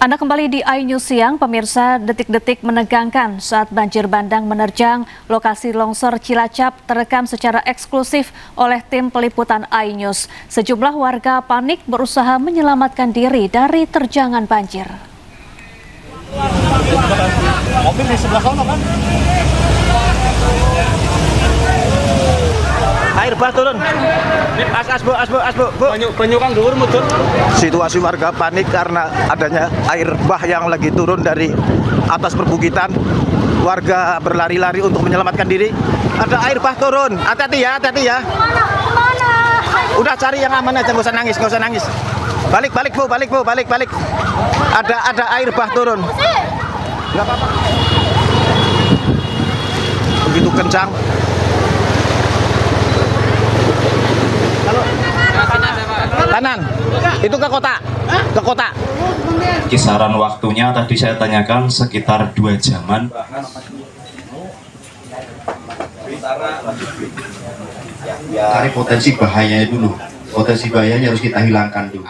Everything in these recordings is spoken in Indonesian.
Anda kembali di iNews Siang, pemirsa. Detik-detik menegangkan saat banjir bandang menerjang lokasi longsor Cilacap terekam secara eksklusif oleh tim peliputan iNews. Sejumlah warga panik berusaha menyelamatkan diri dari terjangan banjir. Mobil di sebelah sana kan? Air bah turun. Bu. Banyu kang dhuwur mudun. Situasi warga panik karena adanya air bah yang lagi turun dari atas perbukitan. Warga berlari-lari untuk menyelamatkan diri. Ada air bah turun. Hati-hati ya, hati-hati ya. Udah cari yang aman aja, nggak usah nangis. Balik Bu. Ada air bah turun. Nggak apa-apa. Begitu kencang. Kanan, itu ke kota. Kisaran waktunya tadi saya tanyakan sekitar 2 jaman. Cari potensi bahayanya dulu. Potensi bahayanya harus kita hilangkan dulu.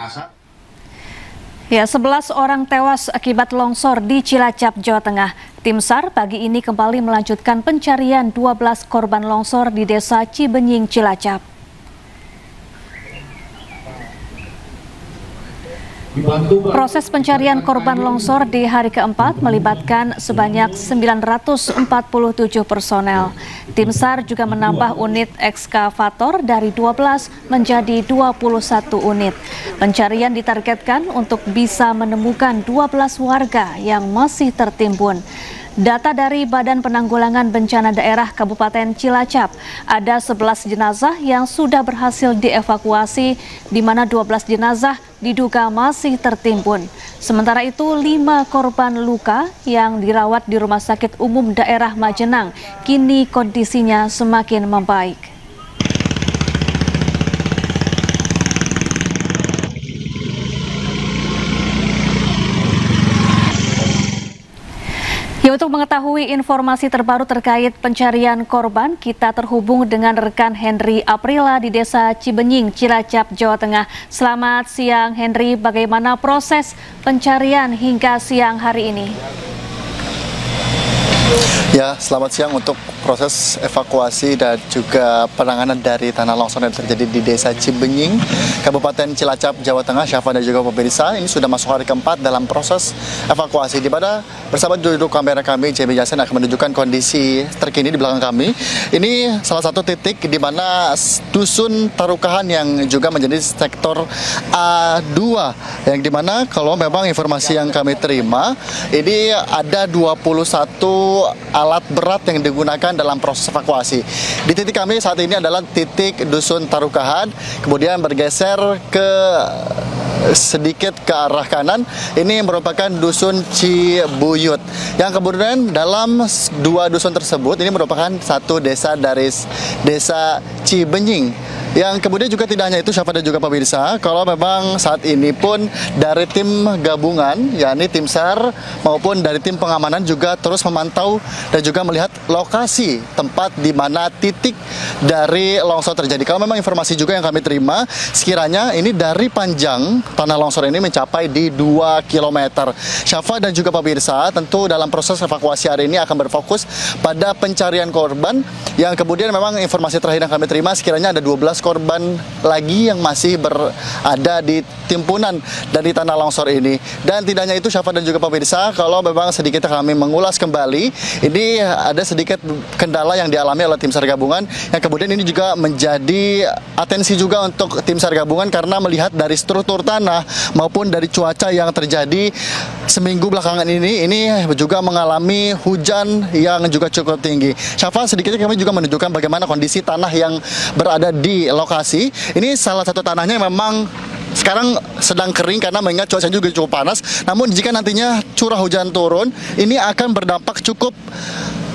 Ya, 11 orang tewas akibat longsor di Cilacap, Jawa Tengah. Tim SAR pagi ini kembali melanjutkan pencarian 12 korban longsor di Desa Cibenying, Cilacap. Proses pencarian korban longsor di hari keempat melibatkan sebanyak 947 personel. Tim SAR juga menambah unit ekskavator dari 12 menjadi 21 unit. Pencarian ditargetkan untuk bisa menemukan 12 warga yang masih tertimbun. Data dari Badan Penanggulangan Bencana Daerah Kabupaten Cilacap, ada 11 jenazah yang sudah berhasil dievakuasi, di mana 12 jenazah diduga masih tertimbun. Sementara itu, 5 korban luka yang dirawat di Rumah Sakit Umum Daerah Majenang, kini kondisinya semakin membaik. Ya, untuk mengetahui informasi terbaru terkait pencarian korban, kita terhubung dengan rekan Henry Aprila di Desa Cibenying, Cilacap, Jawa Tengah. Selamat siang, Henry. Bagaimana proses pencarian hingga siang hari ini? Ya, selamat siang. Untuk proses evakuasi dan juga penanganan dari tanah longsor yang terjadi di Desa Cibenying, Kabupaten Cilacap, Jawa Tengah, Syafa dan juga pemirsa, ini sudah masuk hari keempat dalam proses evakuasi, di mana bersama juru kamera kami, JB Jasen, akan menunjukkan kondisi terkini di belakang kami. Ini salah satu titik di mana Dusun Tarukahan yang juga menjadi sektor A2, yang dimana kalau memang informasi yang kami terima, ini ada 21 alat berat yang digunakan dalam proses evakuasi. Di titik kami saat ini adalah titik Dusun Tarukahan, kemudian bergeser ke sedikit ke arah kanan, ini merupakan Dusun Cibuyut, yang kemudian dalam 2 dusun tersebut ini merupakan satu desa dari Desa Cibenying. Yang kemudian juga tidak hanya itu, Syafa dan juga pemirsa, kalau memang saat ini pun dari tim gabungan, yakni tim SAR maupun dari tim pengamanan juga terus memantau dan juga melihat lokasi tempat di mana titik dari longsor terjadi. Kalau memang informasi juga yang kami terima, sekiranya ini dari panjang tanah longsor ini mencapai di 2 km. Syafa dan juga pemirsa, tentu dalam proses evakuasi hari ini akan berfokus pada pencarian korban, yang kemudian memang informasi terakhir yang kami terima, sekiranya ada 12 korban lagi yang masih berada di timbunan dari tanah longsor ini. Dan tidak hanya itu, Syafa dan juga pemirsa, kalau memang sedikit kami mengulas kembali, ini ada sedikit kendala yang dialami oleh tim SAR gabungan, yang kemudian ini juga menjadi atensi juga untuk tim SAR gabungan karena melihat dari struktur tanah maupun dari cuaca yang terjadi seminggu belakangan ini juga mengalami hujan yang juga cukup tinggi. Syafa, sedikitnya kami juga menunjukkan bagaimana kondisi tanah yang berada di lokasi. Ini salah satu tanahnya yang memang sekarang sedang kering karena mengingat cuaca juga cukup panas. Namun jika nantinya curah hujan turun, ini akan berdampak cukup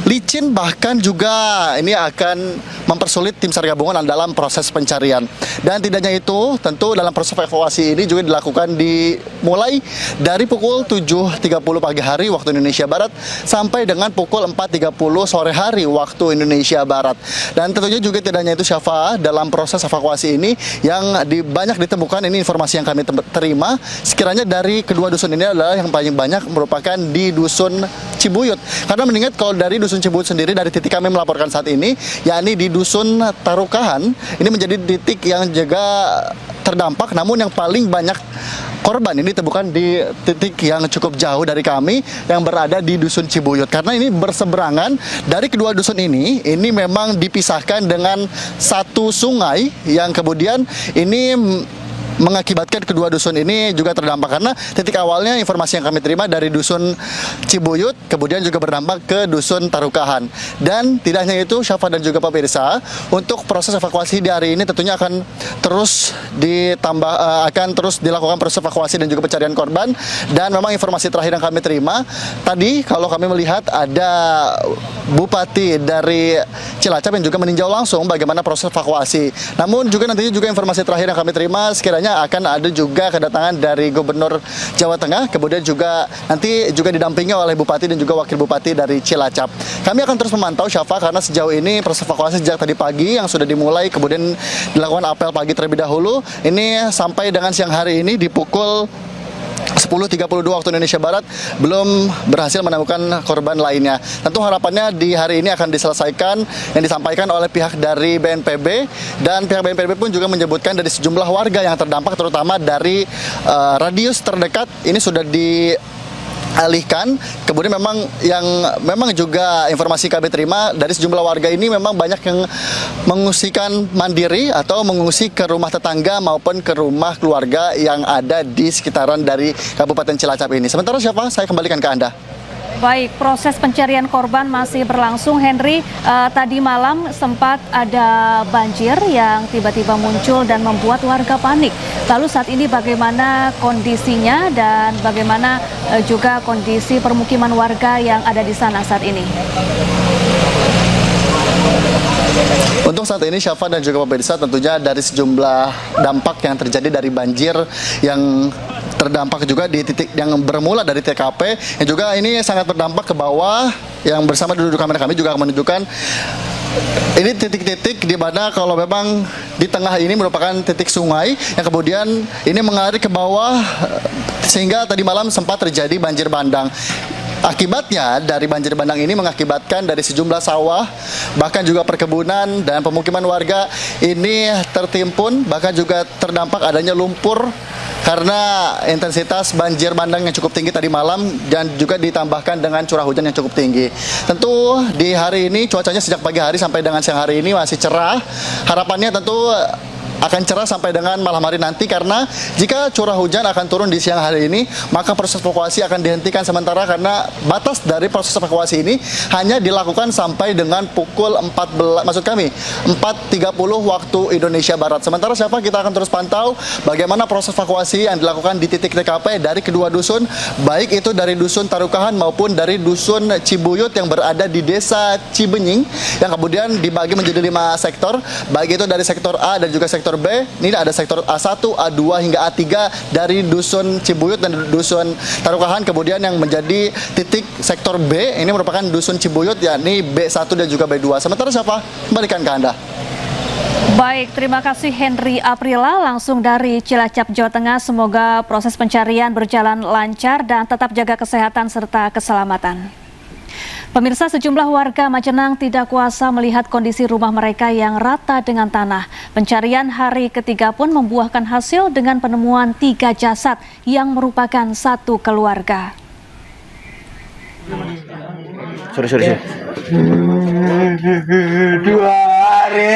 licin, bahkan juga ini akan mempersulit tim SAR gabungan dalam proses pencarian. Dan tidak hanya itu, tentu dalam proses evakuasi ini juga dilakukan dimulai dari pukul 7.30 pagi hari waktu Indonesia Barat sampai dengan pukul 4.30 sore hari waktu Indonesia Barat. Dan tentunya juga tidak hanya itu Syafa, dalam proses evakuasi ini yang banyak ditemukan, ini informasi yang kami terima, sekiranya dari kedua dusun ini adalah yang paling banyak merupakan di dusun Cibuyut. Karena mengingat kalau dari dusun Cibuyut sendiri, dari titik kami melaporkan saat ini, yakni di dusun Tarukahan, ini menjadi titik yang juga terdampak, namun yang paling banyak korban ini ditemukan di titik yang cukup jauh dari kami yang berada di dusun Cibuyut. Karena ini berseberangan dari kedua dusun ini memang dipisahkan dengan satu sungai yang kemudian ini mengakibatkan kedua dusun ini juga terdampak, karena titik awalnya informasi yang kami terima dari dusun Cibuyut kemudian juga berdampak ke dusun Tarukahan. Dan tidak hanya itu Syafa dan juga pemirsa, untuk proses evakuasi di hari ini tentunya akan terus dilakukan proses evakuasi dan juga pencarian korban. Dan memang informasi terakhir yang kami terima tadi, kalau kami melihat ada Bupati dari Cilacap yang juga meninjau langsung bagaimana proses evakuasi. Namun juga nantinya juga informasi terakhir yang kami terima, sekiranya akan ada juga kedatangan dari Gubernur Jawa Tengah, kemudian juga nanti juga didampingi oleh Bupati dan juga Wakil Bupati dari Cilacap. Kami akan terus memantau Syafa, karena sejauh ini proses evakuasi sejak tadi pagi yang sudah dimulai, kemudian dilakukan apel pagi terlebih dahulu, ini sampai dengan siang hari ini di pukul 10.32 waktu Indonesia Barat belum berhasil menemukan korban lainnya. Tentu harapannya di hari ini akan diselesaikan yang disampaikan oleh pihak dari BNPB, dan pihak BNPB pun juga menyebutkan dari sejumlah warga yang terdampak, terutama dari radius terdekat ini sudah dialihkan. Kemudian memang juga informasi kami terima dari sejumlah warga ini memang banyak yang mengungsikan mandiri atau mengungsi ke rumah tetangga maupun ke rumah keluarga yang ada di sekitaran dari Kabupaten Cilacap ini. Sementara Syafa, saya kembalikan ke Anda. Baik, proses pencarian korban masih berlangsung. Henry, tadi malam sempat ada banjir yang tiba-tiba muncul dan membuat warga panik. Lalu saat ini bagaimana kondisinya dan bagaimana juga kondisi permukiman warga yang ada di sana saat ini? Untuk saat ini Syafa dan juga pemirsa, tentunya dari sejumlah dampak yang terjadi dari banjir yang terdampak juga di titik yang bermula dari TKP, yang juga ini sangat berdampak ke bawah, yang bersama duduk kamera kami juga akan menunjukkan ini titik-titik di mana kalau memang di tengah ini merupakan titik sungai yang kemudian ini mengalir ke bawah, sehingga tadi malam sempat terjadi banjir bandang. Akibatnya dari banjir bandang ini mengakibatkan dari sejumlah sawah, bahkan juga perkebunan dan pemukiman warga ini tertimbun, bahkan juga terdampak adanya lumpur karena intensitas banjir bandang yang cukup tinggi tadi malam dan juga ditambahkan dengan curah hujan yang cukup tinggi. Tentu di hari ini cuacanya sejak pagi hari sampai dengan siang hari ini masih cerah. Harapannya tentu akan cerah sampai dengan malam hari nanti, karena jika curah hujan akan turun di siang hari ini, maka proses evakuasi akan dihentikan sementara, karena batas dari proses evakuasi ini hanya dilakukan sampai dengan pukul 4.30 waktu Indonesia Barat. Sementara Syafa, kita akan terus pantau bagaimana proses evakuasi yang dilakukan di titik TKP dari kedua dusun, baik itu dari dusun Tarukahan maupun dari dusun Cibuyut yang berada di desa Cibenying, yang kemudian dibagi menjadi 5 sektor, baik itu dari sektor A dan juga sektor B. Ini ada sektor A1, A2 hingga A3 dari dusun Cibuyut dan dusun Tarukahan. Kemudian yang menjadi titik sektor B ini merupakan dusun Cibuyut, yakni B1 dan juga B2. Sementara Syafa, kembalikan ke Anda. Baik, terima kasih Henry Aprila langsung dari Cilacap, Jawa Tengah. Semoga proses pencarian berjalan lancar dan tetap jaga kesehatan serta keselamatan. Pemirsa, sejumlah warga Majenang tidak kuasa melihat kondisi rumah mereka yang rata dengan tanah. Pencarian hari ketiga pun membuahkan hasil dengan penemuan 3 jasad yang merupakan satu keluarga. Sorry. 2 hari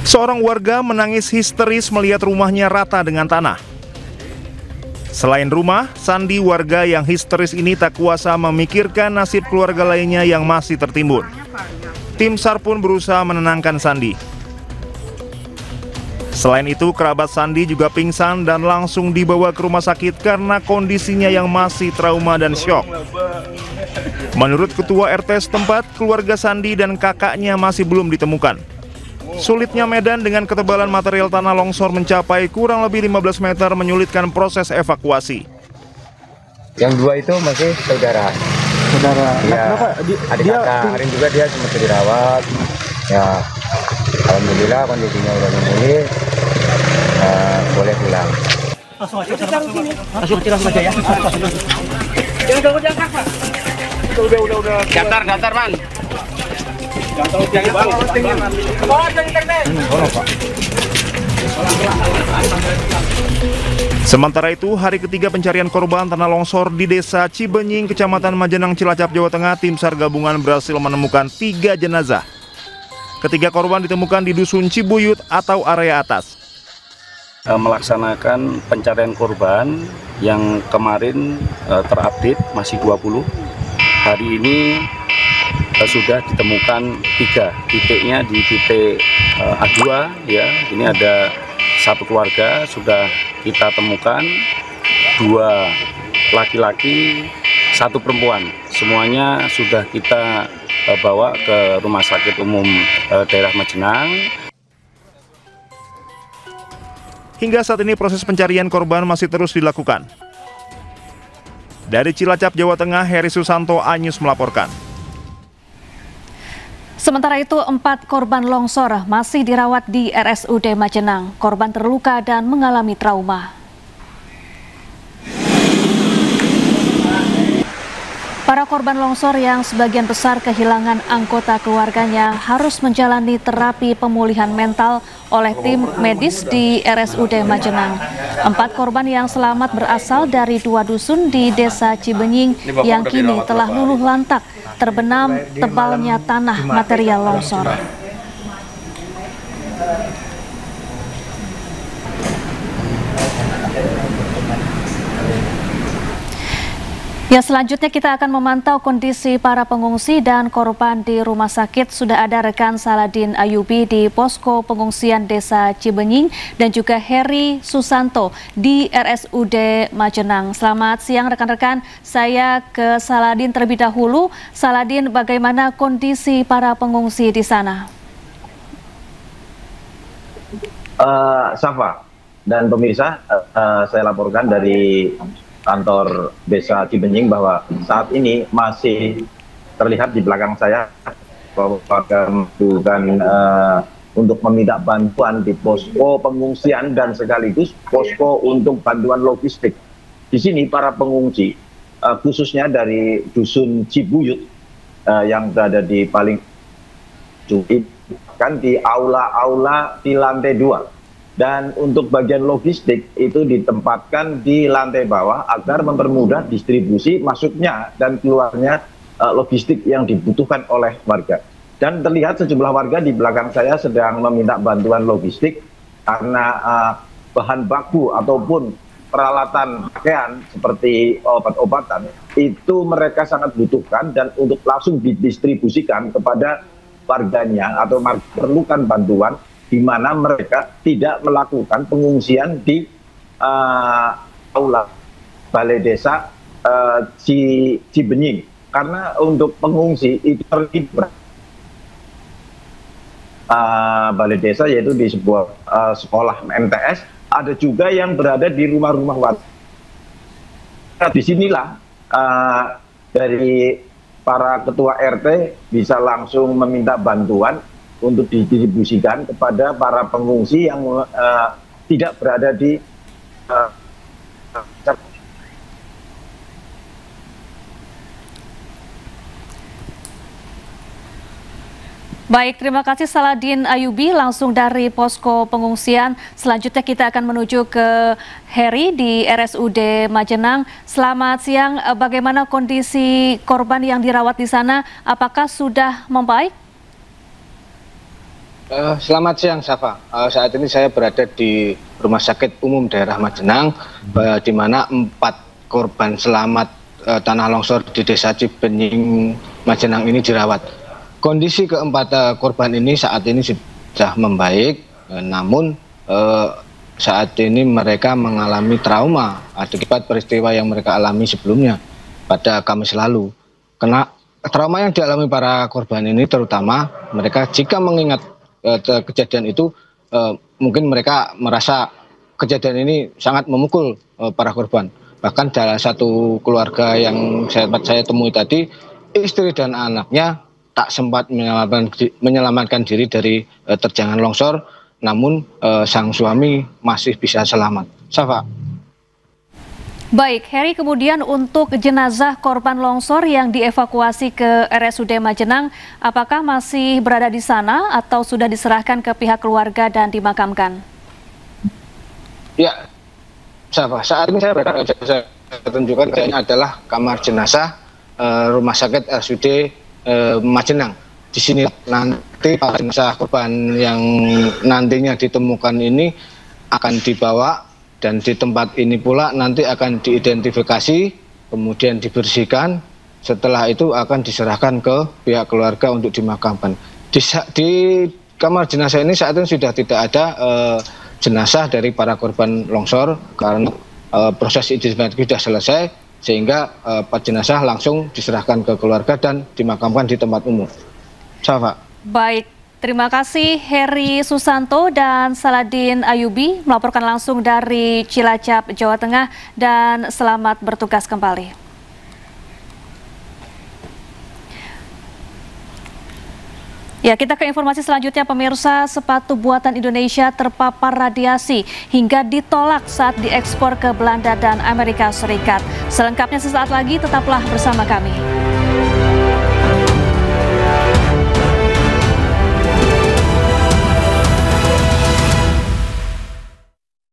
Seorang warga menangis histeris melihat rumahnya rata dengan tanah. Selain rumah, Sandi, warga yang histeris ini tak kuasa memikirkan nasib keluarga lainnya yang masih tertimbun. Tim SAR pun berusaha menenangkan Sandi. Selain itu, kerabat Sandi juga pingsan dan langsung dibawa ke rumah sakit karena kondisinya yang masih trauma dan syok. Menurut Ketua RT setempat, keluarga Sandi dan kakaknya masih belum ditemukan. Sulitnya medan dengan ketebalan material tanah longsor mencapai kurang lebih 15 meter menyulitkan proses evakuasi. Yang dua itu masih saudara. Ya, adik kakak. Hari juga dia sempat dirawat. Ya, alhamdulillah kondisinya udah memulih. Boleh pulang. Langsung aja ya. Jangan ganggu-ganggu, Pak. Udah. Datar, Man. Sementara itu, hari ketiga pencarian korban tanah longsor di Desa Cibenying, Kecamatan Majenang, Cilacap, Jawa Tengah, tim SAR gabungan berhasil menemukan 3 jenazah. Ketiga korban ditemukan di Dusun Cibuyut atau area atas. Melaksanakan pencarian korban yang kemarin terupdate masih 20. Hari ini sudah ditemukan 3 titiknya di titik A2 ya. Ini ada 1 keluarga sudah kita temukan, 2 laki-laki, 1 perempuan. Semuanya sudah kita bawa ke Rumah Sakit Umum Daerah Majenang. Hingga saat ini proses pencarian korban masih terus dilakukan. Dari Cilacap, Jawa Tengah, Heri Susanto, Anyus melaporkan. Sementara itu, 4 korban longsor masih dirawat di RSUD Majenang. Korban terluka dan mengalami trauma. Para korban longsor yang sebagian besar kehilangan anggota keluarganya harus menjalani terapi pemulihan mental oleh tim medis di RSUD Majenang. 4 korban yang selamat berasal dari 2 dusun di Desa Cibenying yang kini telah luluh lantak terbenam tebalnya tanah material longsor. Ya, selanjutnya kita akan memantau kondisi para pengungsi dan korban di rumah sakit. Sudah ada rekan Saladin Ayubi di posko pengungsian Desa Cibenying dan juga Heri Susanto di RSUD Majenang. Selamat siang rekan-rekan, saya ke Saladin terlebih dahulu. Saladin, bagaimana kondisi para pengungsi di sana? Safa dan pemirsa, saya laporkan dari kantor Desa Cibenying bahwa saat ini masih terlihat di belakang saya bahwa bukan untuk meminta bantuan di posko pengungsian dan sekaligus posko untuk bantuan logistik. Di sini para pengungsi khususnya dari dusun Cibuyut yang berada di paling kan di aula-aula di lantai 2. Dan untuk bagian logistik itu ditempatkan di lantai bawah agar mempermudah distribusi masuknya dan keluarnya logistik yang dibutuhkan oleh warga. Dan terlihat sejumlah warga di belakang saya sedang meminta bantuan logistik karena bahan baku ataupun peralatan pakaian seperti obat-obatan itu mereka sangat butuhkan dan untuk langsung didistribusikan kepada warganya atau memerlukan bantuan, di mana mereka tidak melakukan pengungsian di aula Balai Desa Cibenying. Karena untuk pengungsi itu terlibat Balai Desa, yaitu di sebuah sekolah MTS, ada juga yang berada di rumah-rumah warga. Disinilah dari para ketua RT bisa langsung meminta bantuan untuk didistribusikan kepada para pengungsi yang tidak berada di Baik, terima kasih Saladin Ayubi langsung dari posko pengungsian. Selanjutnya kita akan menuju ke Heri di RSUD Majenang. Selamat siang, bagaimana kondisi korban yang dirawat di sana? Apakah sudah membaik? Selamat siang, Safa. Saat ini saya berada di Rumah Sakit Umum Daerah Majenang, di mana 4 korban selamat tanah longsor di Desa Cibenying Majenang ini dirawat. kondisi keempat korban ini saat ini sudah membaik, namun saat ini mereka mengalami trauma akibat peristiwa yang mereka alami sebelumnya pada Kamis lalu. Karena trauma yang dialami para korban ini terutama mereka jika mengingat kejadian itu, mungkin mereka merasa kejadian ini sangat memukul para korban. Bahkan dalam satu keluarga yang saya temui tadi, istri dan anaknya tak sempat menyelamatkan diri dari terjangan longsor, namun sang suami masih bisa selamat. Safa. Baik, Heri, kemudian untuk jenazah korban longsor yang dievakuasi ke RSUD Majenang, apakah masih berada di sana atau sudah diserahkan ke pihak keluarga dan dimakamkan? Ya, Safa, saat ini saya tunjukkan ini adalah kamar jenazah Rumah Sakit RSUD Majenang. Di sini nanti jenazah korban yang nantinya ditemukan ini akan dibawa, dan di tempat ini pula nanti akan diidentifikasi, kemudian dibersihkan. Setelah itu akan diserahkan ke pihak keluarga untuk dimakamkan. Di kamar jenazah ini saat ini sudah tidak ada jenazah dari para korban longsor karena proses identifikasi sudah selesai, sehingga jenazah langsung diserahkan ke keluarga dan dimakamkan di tempat umum. Safa. Baik, terima kasih Heri Susanto dan Saladin Ayubi melaporkan langsung dari Cilacap, Jawa Tengah, dan selamat bertugas kembali. Ya, kita ke informasi selanjutnya, pemirsa. Sepatu buatan Indonesia terpapar radiasi hingga ditolak saat diekspor ke Belanda dan Amerika Serikat. Selengkapnya sesaat lagi, tetaplah bersama kami.